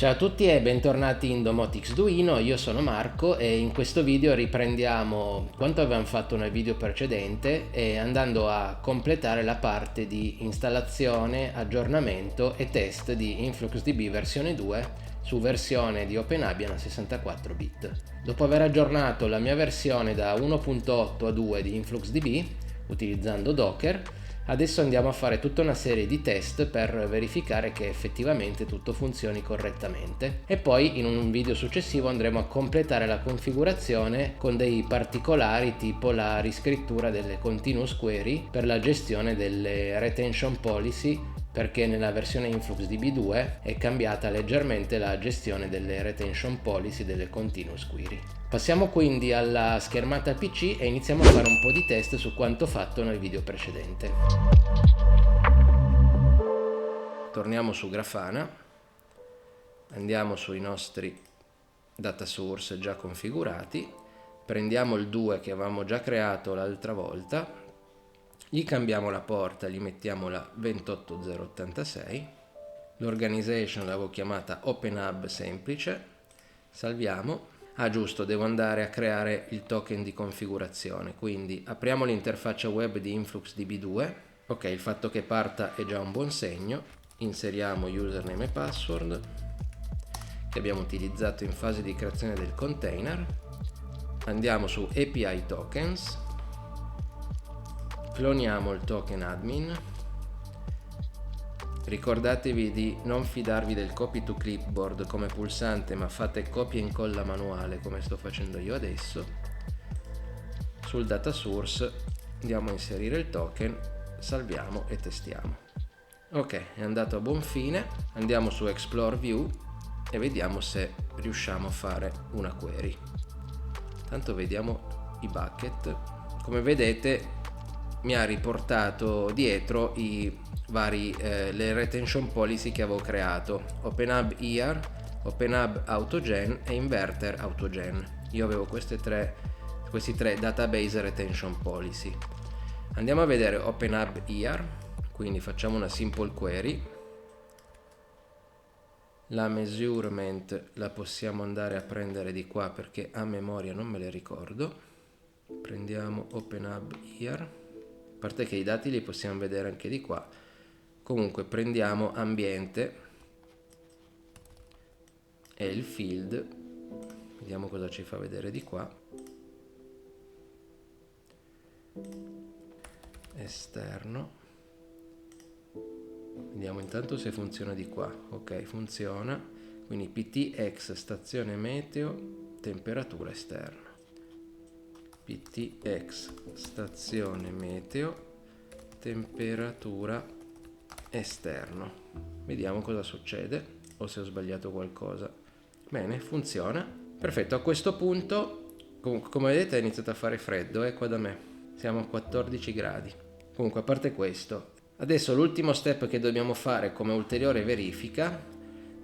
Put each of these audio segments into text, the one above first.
Ciao a tutti e bentornati in Domotics Duino, io sono Marco e in questo video riprendiamo quanto avevamo fatto nel video precedente e andando a completare la parte di installazione, aggiornamento e test di InfluxDB versione 2 su versione di OpenABIAN a 64 bit. Dopo aver aggiornato la mia versione da 1.8 a 2 di InfluxDB utilizzando Docker, adesso andiamo a fare tutta una serie di test per verificare che effettivamente tutto funzioni correttamente e poi in un video successivo andremo a completare la configurazione con dei particolari tipo la riscrittura delle continuous query per la gestione delle retention policy, perché nella versione InfluxDB 2 è cambiata leggermente la gestione delle retention policy delle continuous query. Passiamo quindi alla schermata PC e iniziamo a fare un po' di test su quanto fatto nel video precedente. Torniamo su Grafana, andiamo sui nostri data source già configurati, prendiamo il 2 che avevamo già creato l'altra volta, gli cambiamo la porta, gli mettiamo la 28086, l'organization l'avevo chiamata OpenHub semplice, salviamo. Giusto, devo andare a creare il token di configurazione, quindi apriamo l'interfaccia web di InfluxDB2. Ok, il fatto che parta è già un buon segno. Inseriamo username e password che abbiamo utilizzato in fase di creazione del container. Andiamo su API Tokens, cloniamo il token admin. Ricordatevi di non fidarvi del copy to clipboard come pulsante, ma fate copia e incolla manuale come sto facendo io adesso. Sul data source andiamo a inserire il token, salviamo e testiamo. Ok, è andato a buon fine. Andiamo su Explore View e vediamo se riusciamo a fare una query. Tanto vediamo i bucket. Come vedete mi ha riportato dietro le retention policy che avevo creato: OpenHub ER, OpenHub AutoGen e Inverter AutoGen. Io avevo questi tre database retention policy. Andiamo a vedere OpenHub ER, quindi facciamo una simple query. La measurement la possiamo andare a prendere di qua perché a memoria non me le ricordo. Prendiamo OpenHub ER, a parte che i dati li possiamo vedere anche di qua. Comunque prendiamo ambiente e il field, vediamo cosa ci fa vedere di qua. Esterno, vediamo intanto se funziona di qua. Ok, funziona. Quindi PTX stazione meteo, temperatura esterna. PTX stazione meteo, temperatura esterno. Vediamo cosa succede o se ho sbagliato qualcosa. Bene, funziona. Perfetto, a questo punto come vedete è iniziato a fare freddo qua da me. Siamo a 14 gradi. Comunque, a parte questo, adesso l'ultimo step che dobbiamo fare come ulteriore verifica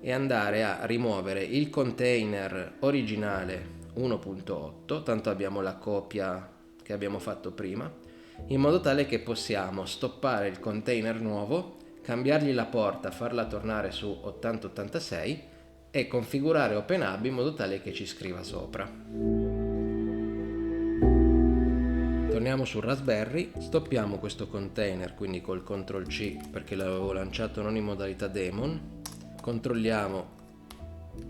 è andare a rimuovere il container originale 1.8, tanto abbiamo la copia che abbiamo fatto prima, in modo tale che possiamo stoppare il container nuovo, cambiargli la porta, farla tornare su 8086 e configurare OpenHub in modo tale che ci scriva sopra. Torniamo sul Raspberry, stoppiamo questo container, quindi col CTRL C perché l'avevo lanciato non in modalità daemon. Controlliamo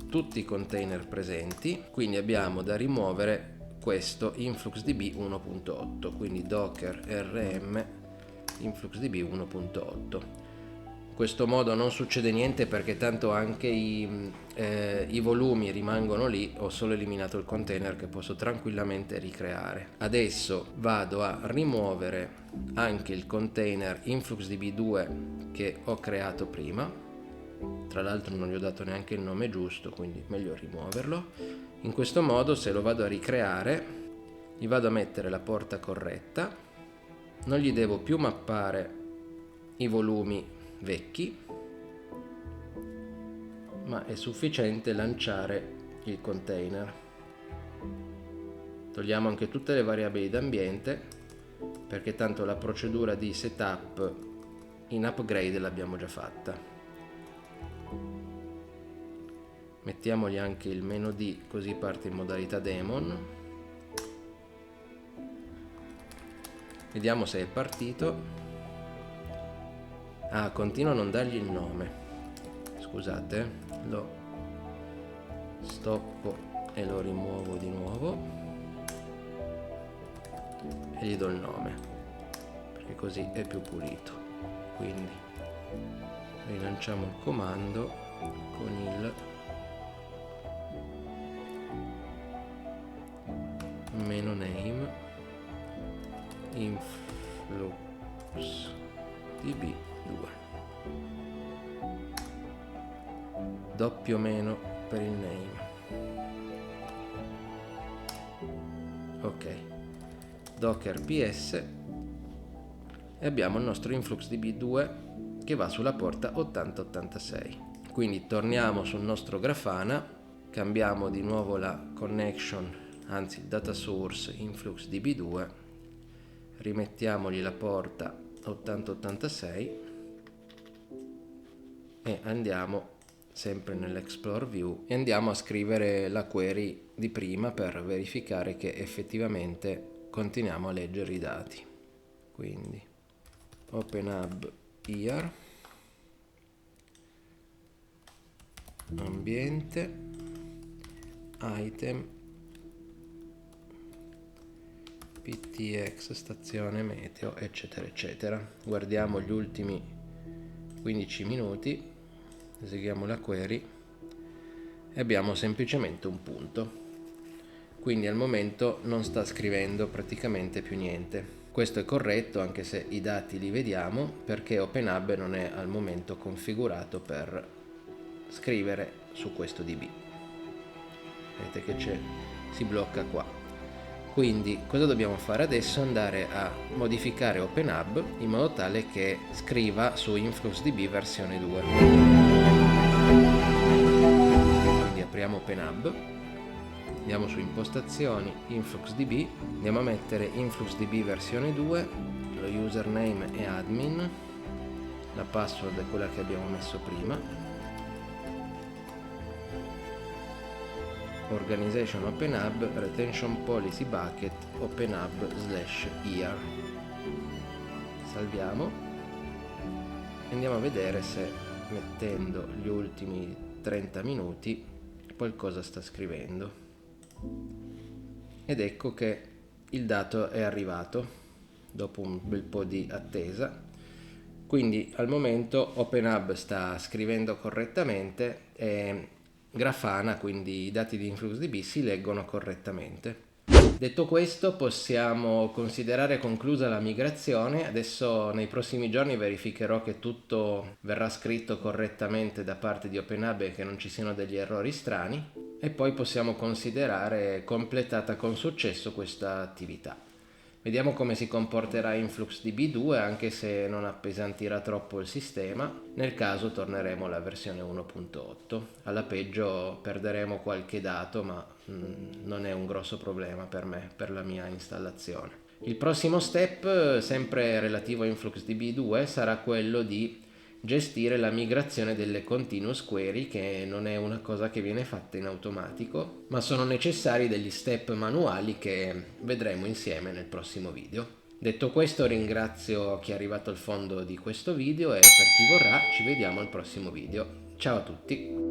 tutti i container presenti, quindi abbiamo da rimuovere questo InfluxDB 1.8, quindi docker rm InfluxDB 1.8. In questo modo non succede niente perché tanto anche i volumi rimangono lì. Ho solo eliminato il container che posso tranquillamente ricreare. Adesso vado a rimuovere anche il container InfluxDB2 che ho creato prima. Tra l'altro non gli ho dato neanche il nome giusto, quindi meglio rimuoverlo. In questo modo, se lo vado a ricreare, gli vado a mettere la porta corretta, non gli devo più mappare i volumi vecchi, ma è sufficiente lanciare il container. Togliamo anche tutte le variabili d'ambiente, perché tanto la procedura di setup in upgrade l'abbiamo già fatta. Mettiamogli anche il meno D, così parte in modalità daemon. Vediamo se è partito. Ah, continuo a non dargli il nome. Scusate, lo stoppo e lo rimuovo di nuovo e gli do il nome, perché così è più pulito. Quindi rilanciamo il comando con il meno name influx db2, doppio meno per il name. Ok, docker ps, e abbiamo il nostro influxdb2 che va sulla porta 8086. Quindi torniamo sul nostro Grafana, cambiamo di nuovo la connection, anzi data source influxdb2, rimettiamogli la porta 8086 e andiamo sempre nell'Explore View e andiamo a scrivere la query di prima per verificare che effettivamente continuiamo a leggere i dati. Quindi openhub here, ambiente, item, ptx, stazione meteo, eccetera eccetera. Guardiamo gli ultimi 15 minuti, eseguiamo la query e abbiamo semplicemente un punto. Quindi al momento non sta scrivendo praticamente più niente. Questo è corretto, anche se i dati li vediamo, perché OpenHub non è al momento configurato per scrivere su questo DB. Vedete che si blocca qua. Quindi cosa dobbiamo fare adesso? Andare a modificare OpenHub in modo tale che scriva su InfluxDB versione 2. Quindi apriamo OpenHub, andiamo su impostazioni, InfluxDB, andiamo a mettere InfluxDB versione 2, lo username è admin, la password è quella che abbiamo messo prima, organization OpenHub, retention policy bucket OpenHub/year. Salviamo e andiamo a vedere se mettendo gli ultimi 30 minuti qualcosa sta scrivendo. Ed ecco che il dato è arrivato dopo un bel po' di attesa. Quindi al momento OpenHub sta scrivendo correttamente e Grafana, quindi i dati di InfluxDB, si leggono correttamente. Detto questo, possiamo considerare conclusa la migrazione. Adesso nei prossimi giorni verificherò che tutto verrà scritto correttamente da parte di OpenHub e che non ci siano degli errori strani, e poi possiamo considerare completata con successo questa attività. Vediamo come si comporterà InfluxDB2, anche se non appesantirà troppo il sistema. Nel caso torneremo alla versione 1.8. Alla peggio perderemo qualche dato, ma non è un grosso problema per me, per la mia installazione. Il prossimo step, sempre relativo a InfluxDB2, sarà quello di gestire la migrazione delle continuous query, che non è una cosa che viene fatta in automatico, ma sono necessari degli step manuali che vedremo insieme nel prossimo video. Detto questo, ringrazio chi è arrivato al fondo di questo video e per chi vorrà ci vediamo al prossimo video. Ciao a tutti!